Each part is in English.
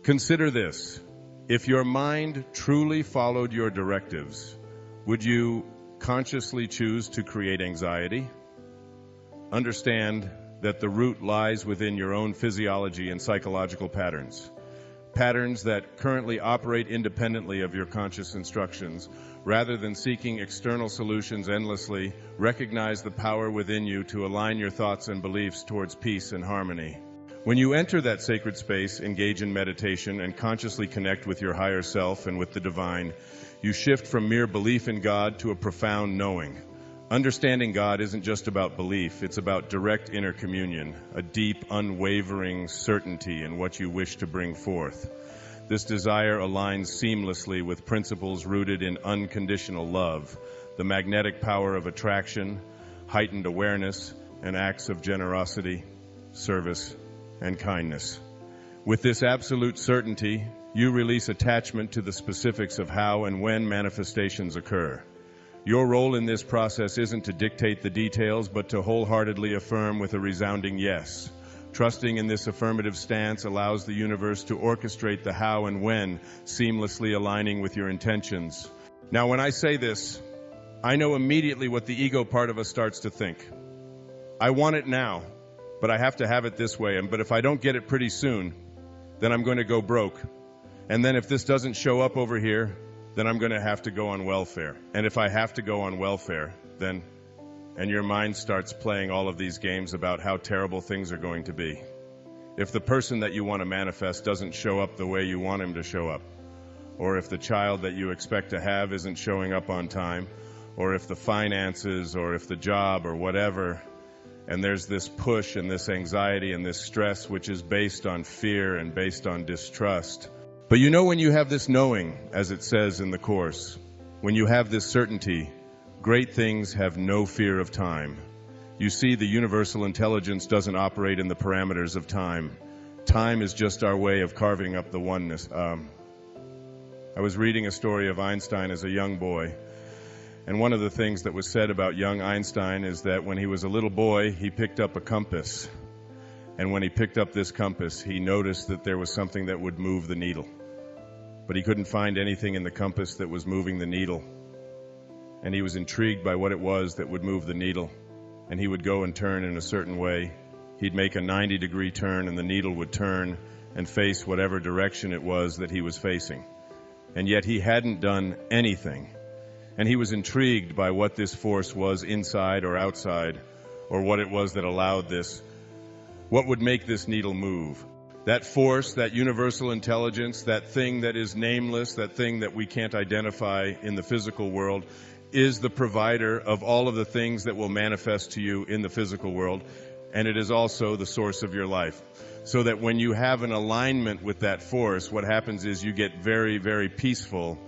Consider this. If your mind truly followed your directives, would you consciously choose to create anxiety? Understand that the root lies within your own physiology and psychological patterns. Patterns that currently operate independently of your conscious instructions. Rather than seeking external solutions endlessly, recognize the power within you to align your thoughts and beliefs towards peace and harmony. When you enter that sacred space, engage in meditation, and consciously connect with your higher self and with the divine, you shift from mere belief in God to a profound knowing. Understanding God isn't just about belief, it's about direct inner communion, a deep, unwavering certainty in what you wish to bring forth. This desire aligns seamlessly with principles rooted in unconditional love, the magnetic power of attraction, heightened awareness, and acts of generosity, service, and kindness. With this absolute certainty, you release attachment to the specifics of how and when manifestations occur. Your role in this process isn't to dictate the details, but to wholeheartedly affirm with a resounding yes. Trusting in this affirmative stance allows the universe to orchestrate the how and when, seamlessly aligning with your intentions. Now, when I say this, I know immediately what the ego part of us starts to think. I want it now, but I have to have it this way, but if I don't get it pretty soon, then I'm going to go broke. And then if this doesn't show up over here, then I'm going to have to go on welfare. And if I have to go on welfare, then... And your mind starts playing all of these games about how terrible things are going to be. If the person that you want to manifest doesn't show up the way you want him to show up, or if the child that you expect to have isn't showing up on time, or if the finances, or if the job, or whatever, and there's this push and this anxiety and this stress which is based on fear and based on distrust. But you know, when you have this knowing, as it says in the Course, when you have this certainty, great things have no fear of time. You see, the universal intelligence doesn't operate in the parameters of time. Time is just our way of carving up the oneness. I was reading a story of Einstein as a young boy, and one of the things that was said about young Einstein is that when he was a little boy, he picked up a compass. And when he picked up this compass, he noticed that there was something that would move the needle. But he couldn't find anything in the compass that was moving the needle. And he was intrigued by what it was that would move the needle. And he would go and turn in a certain way. He'd make a 90-degree turn, and the needle would turn and face whatever direction it was that he was facing. And yet he hadn't done anything. And he was intrigued by what this force was, inside or outside, or what it was that allowed this. What would make this needle move? That force, that universal intelligence, that thing that is nameless, that thing that we can't identify in the physical world, is the provider of all of the things that will manifest to you in the physical world, and it is also the source of your life. So that when you have an alignment with that force, what happens is you get very, very peaceful,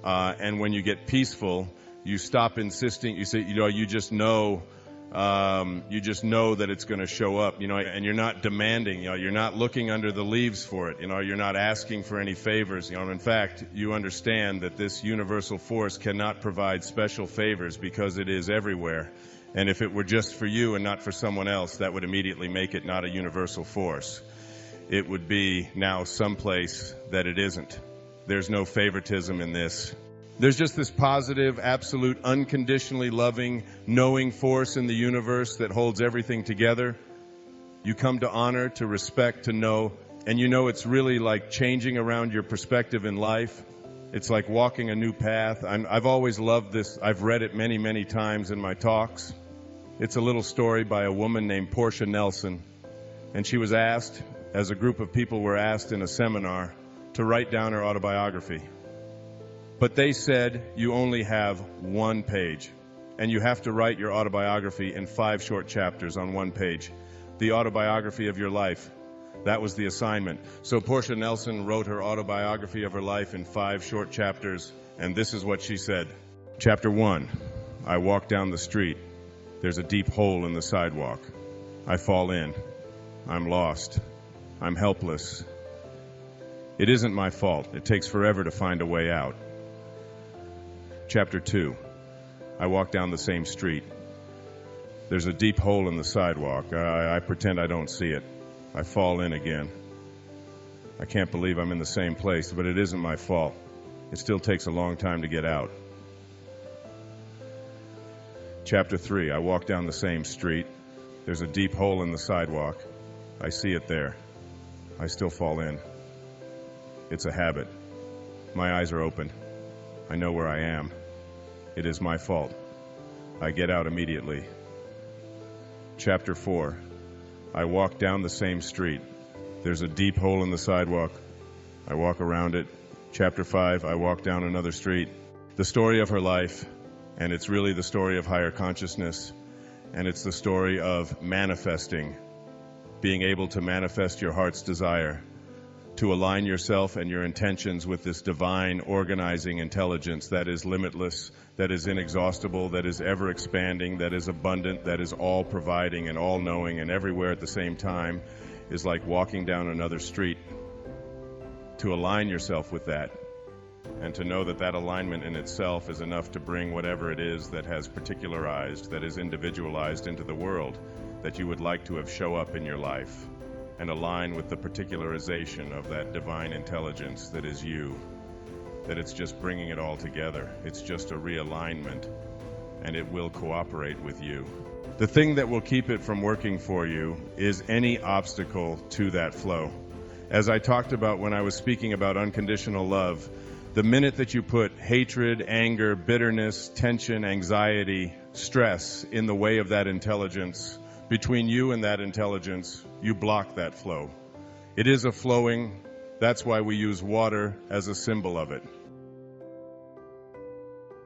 and when you get peaceful, you stop insisting. You say, you just know that it's going to show up, and you're not demanding, you're not looking under the leaves for it, you're not asking for any favors, in fact, you understand that this universal force cannot provide special favors because it is everywhere. And if it were just for you and not for someone else, that would immediately make it not a universal force. It would be now someplace that it isn't. There's no favoritism in this. There's just this positive, absolute, unconditionally loving, knowing force in the universe that holds everything together. You come to honor, to respect, to know, and it's really like changing around your perspective in life. It's like walking a new path. I've always loved this. I've read it many, many times in my talks. It's a little story by a woman named Portia Nelson, and she was asked, as a group of people were asked in a seminar, to write down her autobiography. But they said, you only have one page, and you have to write your autobiography in 5 short chapters on 1 page. The autobiography of your life. That was the assignment. So Portia Nelson wrote her autobiography of her life in 5 short chapters, and this is what she said. Chapter 1, I walk down the street. There's a deep hole in the sidewalk. I fall in. I'm lost. I'm helpless. It isn't my fault. It takes forever to find a way out. Chapter 2, I walk down the same street. There's a deep hole in the sidewalk. I pretend I don't see it. I fall in again. I can't believe I'm in the same place, but it isn't my fault. It still takes a long time to get out. Chapter 3, I walk down the same street. There's a deep hole in the sidewalk. I see it there. I still fall in. It's a habit. My eyes are open. I know where I am. It is my fault. I get out immediately. Chapter 4, I walk down the same street. There's a deep hole in the sidewalk. I walk around it. Chapter 5, I walk down another street. The story of her life, and it's really the story of higher consciousness, and it's the story of manifesting, being able to manifest your heart's desire, to align yourself and your intentions with this divine organizing intelligence that is limitless, that is inexhaustible, that is ever expanding, that is abundant, that is all providing and all knowing and everywhere at the same time, is like walking down another street. To align yourself with that, and to know that that alignment in itself is enough to bring whatever it is that has particularized, that is individualized into the world, that you would like to have show up in your life, and align with the particularization of that divine intelligence that is you, that it's just bringing it all together. It's just a realignment, and it will cooperate with you. The thing that will keep it from working for you is any obstacle to that flow. As I talked about when I was speaking about unconditional love, the minute that you put hatred, anger, bitterness, tension, anxiety, stress in the way of that intelligence, between you and that intelligence, you block that flow. It is a flowing, that's why we use water as a symbol of it.